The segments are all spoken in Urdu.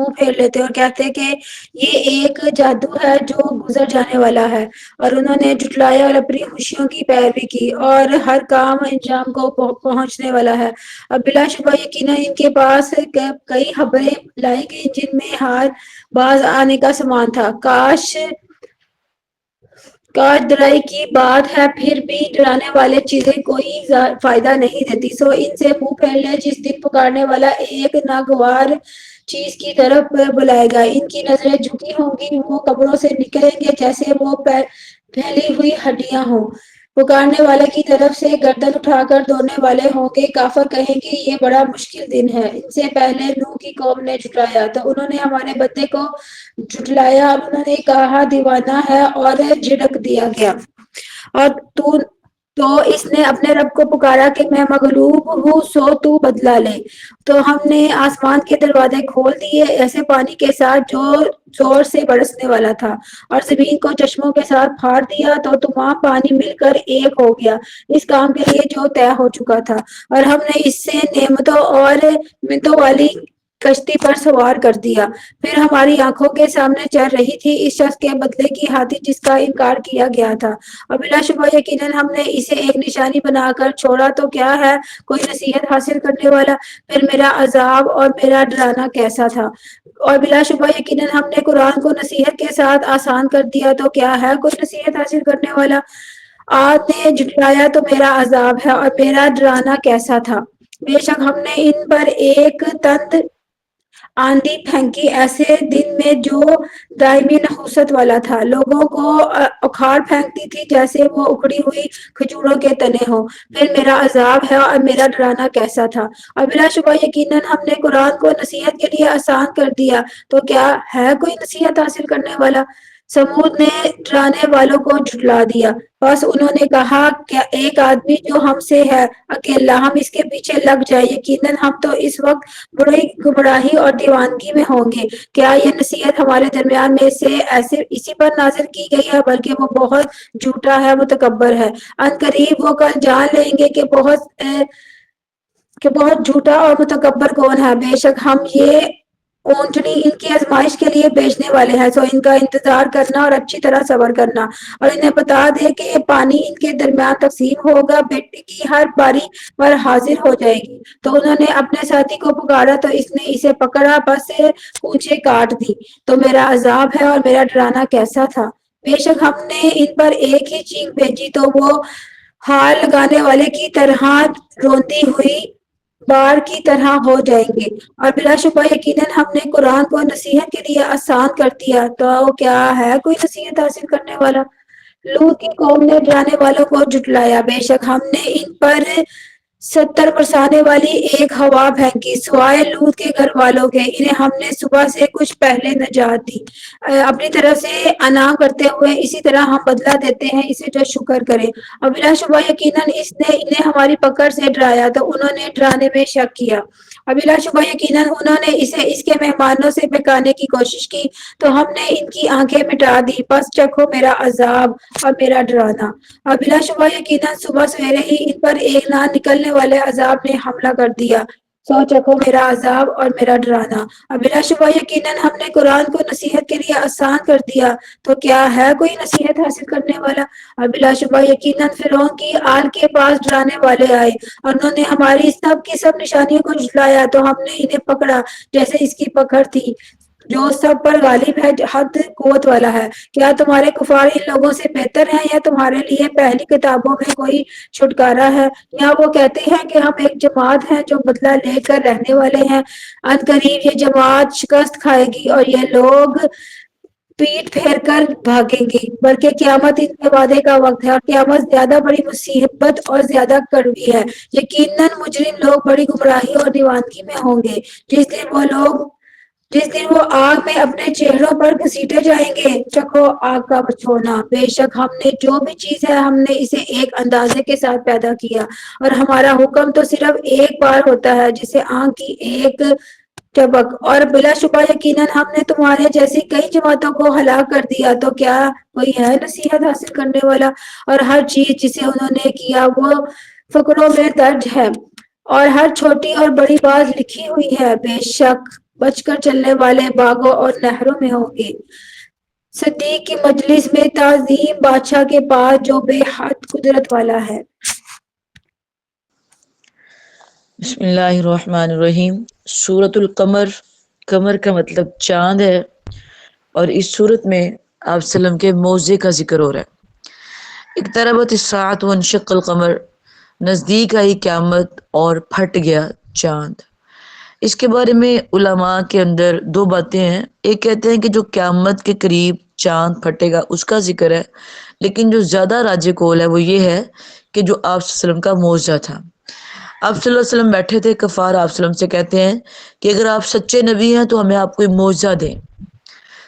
منہ پھیر لیتے اور کہتے کہ یہ ایک جادو ہے جو گزر جانے والا ہے، اور انہوں نے جھٹلایا اور اپنی خوشیوں کی پیروی کی، اور ہر کام انجام کو پہنچنے والا ہے۔ اب بلا شبہ یقیناً ان کے پاس کئی خبریں لائی گئیں جن میں ہار باز آنے کا سامان تھا۔ کاش ڈرائی کی بات ہے، پھر بھی ڈرانے والی چیزیں کوئی فائدہ نہیں دیتی، سو ان سے منہ پھیر لے۔ جس دن پکارنے والا ایک ناگوار چیز کی طرف بلائے گا، ان کی نظریں جھکی ہوں گی، وہ قبروں سے نکلیں گے جیسے وہ پھیلی ہوئی ہڈیاں ہوں، پکارنے والے کی طرف سے گردن اٹھا کر دوڑنے والے ہوں گے۔ کافر کہیں گے یہ بڑا مشکل دن ہے، ان سے پہلے نوح کی قوم نے جھٹلایا تو انہوں نے ہمارے بندے کو جھٹلایا، اب انہوں نے کہا دیوانہ ہے اور جھڑک دیا گیا، اور تو اس نے اپنے رب کو پکارا کہ میں مغلوب ہوں سو تو بدلہ لے۔ تو ہم نے آسمان کے دروازے کھول دیے ایسے پانی کے ساتھ جو زور سے برسنے والا تھا، اور زمین کو چشموں کے ساتھ پھاڑ دیا تو تمام پانی مل کر ایک ہو گیا اس کام کے لیے جو طے ہو چکا تھا، اور ہم نے اس سے نعمتوں اور منتوں والی کشتی پر سوار کر دیا، پھر ہماری آنکھوں کے سامنے چل رہی تھی اس شخص کے بدلے کی ہاتھی جس کا انکار کیا گیا تھا، اور بلا شبہ یقیناً ہم نے اسے ایک نشانی بنا کر چھوڑا تو کیا ہے کوئی نصیحت حاصل کرنے والا؟ پھر میرا عذاب اور میرا ڈرانا کیسا تھا، اور بلا شبہ یقیناً ہم نے قرآن کو نصیحت کے ساتھ آسان کر دیا تو کیا ہے کوئی نصیحت حاصل کرنے والا؟ عاد نے جھٹلایا تو میرا عذاب ہے اور میرا ڈرانا کیسا تھا، بے شک ہم نے ان پر ایک تند آندھی پھینکی ایسے دن میں جو دائمی نحوست والا تھا، لوگوں کو اکھاڑ پھینکتی تھی جیسے وہ اکھڑی ہوئی کھجوروں کے تنے ہوں، پھر میرا عذاب ہے اور میرا ڈرانا کیسا تھا، اور بلا شبہ یقیناً ہم نے قرآن کو نصیحت کے لیے آسان کر دیا تو کیا ہے کوئی نصیحت حاصل کرنے والا؟ سمود نے ڈرانے والوں کو جھٹلا دیا، بس انہوں نے کہا کہ ایک آدمی جو ہم سے ہے اکیلا، ہم اس کے پیچھے لگ جائیں، یقیناً ہم تو اس وقت بڑی گمراہی اور دیوانگی میں ہوں گے۔ کیا یہ نصیحت ہمارے درمیان میں سے اسی پر نازل کی گئی ہے؟ بلکہ وہ بہت جھوٹا ہے، متکبر ہے، ان قریب وہ کل جان لیں گے کہ بہت جھوٹا اور متکبر کون ہے۔ بے شک ہم یہ اونٹنی ان کی آزمائش کے لیے بھیجنے والے ہیں، سو ان کا انتظار کرنا اور اچھی طرح صبر کرنا، اور انہیں بتا دے کہ یہ پانی ان کے درمیان تقسیم ہوگا، بیٹے کی ہر باری پر حاضر ہو جائے گی۔ تو انہوں نے اپنے ساتھی کو پکارا تو اس نے اسے پکڑا، بس پونچھیں کاٹ دی، تو میرا عذاب ہے اور میرا ڈرانا کیسا تھا۔ بے شک ہم نے ان پر ایک ہی چینخ بھیجی تو وہ ہار لگانے والے کی طرح روندی ہوئی بار کی طرح ہو جائیں گے، اور بلا شبہ یقیناً ہم نے قرآن کو نصیحت کے لیے آسان کر دیا تو کیا ہے کوئی نصیحت حاصل کرنے والا؟ لوط کی قوم نے ڈرانے والوں کو جھٹلایا، بے شک ہم نے ان پر 70 برسانے والی ایک ہوا پھینکی سوائے لوط کے گھر والوں کے، انہیں ہم نے صبح سے کچھ پہلے نجات دی اپنی طرف سے انعام کرتے ہوئے، اسی طرح ہم بدلہ دیتے ہیں اسے جو شکر کرے، اور بلا شبہ یقیناً اس نے انہیں ہماری پکڑ سے ڈرایا تو انہوں نے ڈرانے میں شک کیا، اور بلا شبہ یقیناً انہوں نے اسے اس کے مہمانوں سے بہکانے کی کوشش کی تو ہم نے ان کی آنکھیں مٹا دی، پس چکھو میرا عذاب اور میرا ڈرانا، اور بلا شبہ یقیناً صبح سویرے ہی ان پر ایک نہ نکلنے والے عذاب نے حملہ کر دیا، سو چکھو میرا عذاب اور میرا ڈرانا، اور بلا شبہ یقیناً ہم نے قرآن کو نصیحت کے لیے آسان کر دیا تو کیا ہے کوئی نصیحت حاصل کرنے والا؟ اور بلا شبہ یقیناً فرعون کی آل کے پاس ڈرانے والے آئے اور انہوں نے ہماری سب کی سب نشانیوں کو جھٹلایا تو ہم نے انہیں پکڑا جیسے اس کی پکڑ تھی جو سب پر غالب ہے، حد قوت والا ہے۔ کیا تمہارے کفار ان لوگوں سے بہتر ہیں، یا تمہارے لیے پہلی کتابوں میں کوئی چھٹکارا ہے؟ یا وہ کہتے ہیں کہ ہم ایک جماعت ہیں جو بدلہ لے کر رہنے والے ہیں، ان قریب یہ جماعت شکست کھائے گی اور یہ لوگ پیٹ پھیر کر بھاگیں گے، بلکہ قیامت ان کے وعدے کا وقت ہے، اور قیامت زیادہ بڑی مصیبت اور زیادہ کڑوی ہے، یقیناً مجرم لوگ بڑی گمراہی اور دیوانگی میں ہوں گے جس دن وہ آگ میں اپنے چہروں پر گھسیٹے جائیں گے، چکھو آگ کا بچھونا، بے شک ہم نے جو بھی چیز ہے ہم نے اسے ایک اندازے کے ساتھ پیدا کیا، اور ہمارا حکم تو صرف ایک بار ہوتا ہے جسے آنکھ کی ایک چبک، اور بلا شبہ یقیناً ہم نے تمہارے جیسی کئی جماعتوں کو ہلاک کر دیا تو کیا کوئی ہے نصیحت حاصل کرنے والا؟ اور ہر چیز جسے انہوں نے کیا وہ فقروں میں درج ہے، اور ہر چھوٹی اور بڑی بات لکھی ہوئی ہے، بے شک بچ کر چلنے والے باغوں اور نہروں میں ہوں گے۔ صدیق کی مجلس میں تعظیم بادشاہ کے پاس جو بے حد قدرت والا ہے۔ بسم اللہ الرحمن الرحیم۔ سورۃ القمر، قمر کا مطلب چاند ہے، اور اس سورت میں آپ وسلم کے موضع کا ذکر ہو رہا ہے۔ اقتربت الساعۃ وانشق القمر، نزدیک آئی قیامت اور پھٹ گیا چاند۔ اس کے بارے میں علماء کے اندر دو باتیں ہیں۔ ایک کہتے ہیں کہ جو قیامت کے قریب چاند پھٹے گا اس کا ذکر ہے، لیکن جو زیادہ راجح قول ہے وہ یہ ہے کہ جو آپ صلی اللہ علیہ وسلم کا معجزہ تھا۔ آپ صلی اللہ علیہ وسلم بیٹھے تھے، کفار آپ صلی اللہ علیہ وسلم سے کہتے ہیں کہ اگر آپ سچے نبی ہیں تو ہمیں آپ کوئی معجزہ دیں۔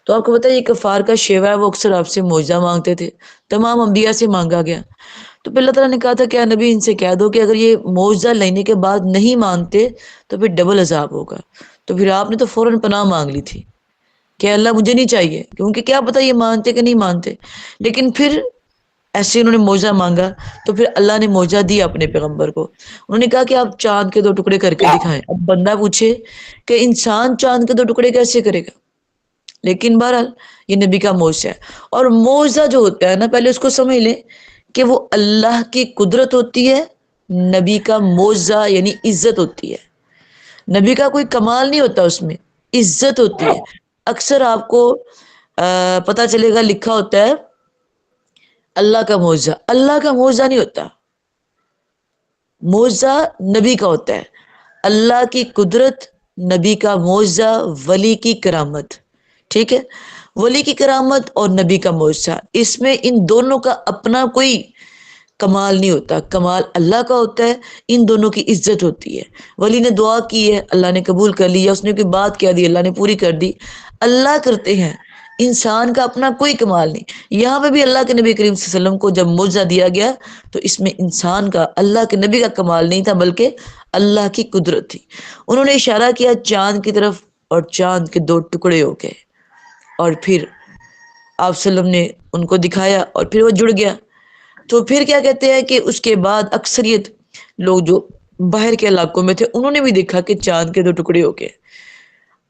تو آپ کو پتہ ہے یہ کفار کا شیوا ہے، وہ اکثر آپ سے معجزہ مانگتے تھے، تمام انبیاء سے مانگا گیا۔ تو پھر اللہ تعالیٰ نے کہا تھا کہ نبی ان سے کہہ دو کہ اگر یہ معجزہ لینے کے بعد نہیں مانتے تو پھر ڈبل عذاب ہوگا۔ تو پھر آپ نے تو فوراً پناہ مانگ لی تھی کہ اللہ مجھے نہیں چاہیے، کیونکہ کیا پتہ یہ مانتے کہ نہیں مانتے۔ لیکن پھر ایسے انہوں نے معجزہ مانگا تو پھر اللہ نے معجزہ دیا اپنے پیغمبر کو۔ انہوں نے کہا کہ آپ چاند کے 2 ٹکڑے کر کے دکھائیں۔ اب بندہ پوچھے کہ انسان چاند کے 2 ٹکڑے کیسے کرے گا، لیکن بہرحال یہ نبی کا معجزہ ہے۔ اور معجزہ جو ہوتا ہے نا، پہلے اس کو سمجھ لیں کہ وہ اللہ کی قدرت ہوتی ہے، نبی کا معجزہ یعنی عزت ہوتی ہے۔ نبی کا کوئی کمال نہیں ہوتا، اس میں عزت ہوتی ہے۔ اکثر آپ کو پتہ چلے گا لکھا ہوتا ہے اللہ کا معجزہ، اللہ کا معجزہ نہیں ہوتا، معجزہ نبی کا ہوتا ہے۔ اللہ کی قدرت، نبی کا معجزہ، ولی کی کرامت، ٹھیک ہے؟ ولی کی کرامت اور نبی کا معجزہ، اس میں ان دونوں کا اپنا کوئی کمال نہیں ہوتا، کمال اللہ کا ہوتا ہے، ان دونوں کی عزت ہوتی ہے۔ ولی نے دعا کی ہے، اللہ نے قبول کر لی، یا اس نے کوئی بات کہہ دی، اللہ نے پوری کر دی۔ اللہ کرتے ہیں، انسان کا اپنا کوئی کمال نہیں۔ یہاں پہ بھی اللہ کے نبی کریم صلی اللہ علیہ وسلم کو جب معجزہ دیا گیا تو اس میں انسان کا، اللہ کے نبی کا کمال نہیں تھا، بلکہ اللہ کی قدرت تھی۔ انہوں نے اشارہ کیا چاند کی طرف، اور چاند کے 2 ٹکڑے ہو گئے، اور پھر آپ صلی اللہ علیہ وسلم نے ان کو دکھایا اور پھر وہ جڑ گیا۔ تو پھر کیا کہتے ہیں کہ اس کے بعد اکثریت لوگ جو باہر کے علاقوں میں تھے انہوں نے بھی دیکھا کہ چاند کے 2 ٹکڑے ہو گئے۔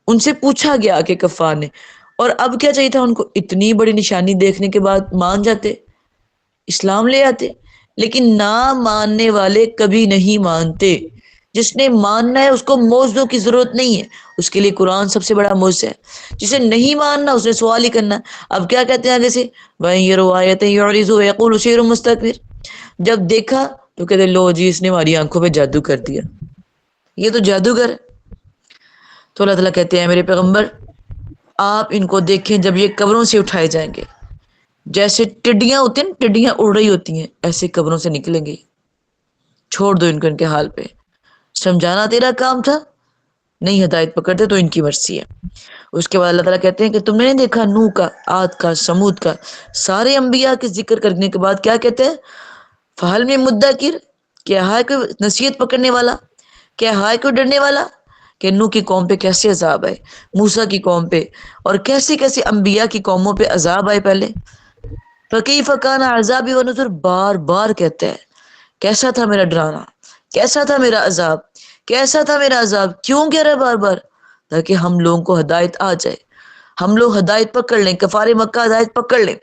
ان سے پوچھا گیا کہ کفار نے، اور اب کیا چاہیے تھا ان کو؟ اتنی بڑی نشانی دیکھنے کے بعد مان جاتے، اسلام لے آتے، لیکن نہ ماننے والے کبھی نہیں مانتے۔ جس نے ماننا ہے اس کو معجزوں کی ضرورت نہیں ہے، اس کے لیے قرآن سب سے بڑا معجزہ ہے۔ جسے نہیں ماننا اس نے سوال ہی کرنا۔ اب کیا کہتے ہیں آگے سے، وَإِن يَرَوْا آيَةً يُعْرِضُوا وَيَقُولُوا سِحْرٌ مُسْتَمِرٌّ، جب دیکھا تو کہتے لو جی اس نے ہماری آنکھوں پہ جادو کر دیا، یہ تو جادوگر ہے۔ تو اللہ تعالیٰ کہتے ہیں میرے پیغمبر آپ ان کو دیکھیں جب یہ قبروں سے اٹھائے جائیں گے، جیسے ٹڈیاں ہوتی ہیں نا، ٹڈیاں اڑ رہی ہوتی ہیں، ایسے قبروں سے نکلیں گے۔ چھوڑ دو ان کو ان کے حال پہ، سمجھانا تیرا کام تھا، نہیں ہدایت پکڑتے تو ان کی مرضی ہے۔ اس کے بعد اللہ تعالیٰ کہتے ہیں کہ تم نے نہیں دیکھا نوح کا، عاد کا، سمود کا، سارے انبیاء کے ذکر کرنے کے بعد کیا کہتے ہیں، فہل میں مدکر، کیا ہے کوئی نصیحت پکڑنے والا، کیا ہے کوئی ڈرنے والا؟ کہ نوح کی قوم پہ کیسے عذاب آئے، موسیٰ کی قوم پہ، اور کیسے کیسے انبیاء کی قوموں پہ عذاب آئے پہلے۔ فَكَيْفَ كَانَ عَذَابِي وَنُذُرِ، بار بار کہتا ہے کیسا تھا میرا ڈرانا، کیسا تھا میرا عذاب، کیسا تھا میرا عذاب، کیوں کہہ رہا ہے بار بار؟ تاکہ ہم لوگوں کو ہدایت آ جائے، ہم لوگ ہدایت پکڑ لیں، کفار مکہ ہدایت پکڑ لیں۔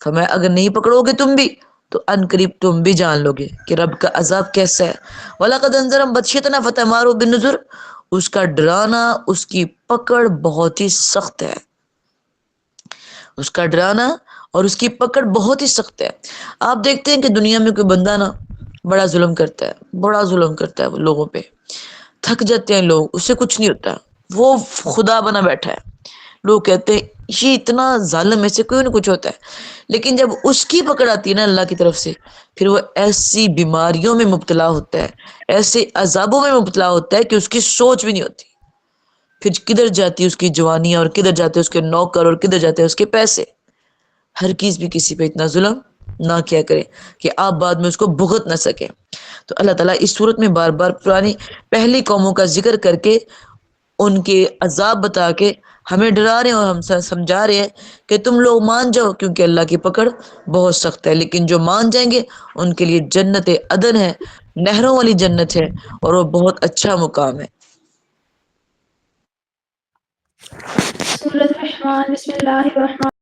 فرمایا اگر نہیں پکڑو گے تم بھی تو ان قریب تم بھی جان لو گے کہ رب کا عذاب کیسا ہے۔ وَلَقَدْ أَنذَرَهُم بَطْشَتُنَا فَتَمَارَوْا بِالنُّذُرِ، اس کا ڈرانا، اس کی پکڑ بہت ہی سخت ہے، اس کا ڈرانا اور اس کی پکڑ بہت ہی سخت ہے۔ آپ دیکھتے ہیں کہ دنیا میں کوئی بندہ نا بڑا ظلم کرتا ہے، بڑا ظلم کرتا ہے وہ لوگوں پہ، تھک جاتے ہیں لوگ، اس سے کچھ نہیں ہوتا، وہ خدا بنا بیٹھا ہے۔ لوگ کہتے ہیں یہ اتنا ظالم، ایسے کوئی نہ کچھ ہوتا ہے، لیکن جب اس کی پکڑ آتی ہے نا اللہ کی طرف سے، پھر وہ ایسی بیماریوں میں مبتلا ہوتا ہے، ایسے عذابوں میں مبتلا ہوتا ہے کہ اس کی سوچ بھی نہیں ہوتی۔ پھر کدھر جاتی ہے اس کی جوانیاں، اور کدھر جاتے ہیں اس کے نوکر، اور کدھر جاتے ہیں اس کے پیسے۔ ہر چیز بھی کسی پہ اتنا ظلم نہ کیا کرے کہ آپ بعد میں اس کو بھگت نہ سکیں۔ تو اللہ تعالیٰ اس صورت میں بار بار پرانی پہلی قوموں کا ذکر کر کے ان کے عذاب بتا کے ہمیں ڈرا رہے ہیں، اور ہم سمجھا رہے ہیں کہ تم لوگ مان جاؤ، کیونکہ اللہ کی پکڑ بہت سخت ہے۔ لیکن جو مان جائیں گے ان کے لیے جنت عدن ہے، نہروں والی جنت ہے، اور وہ بہت اچھا مقام ہے۔ سورۃ الرحمن بسم اللہ الرحمن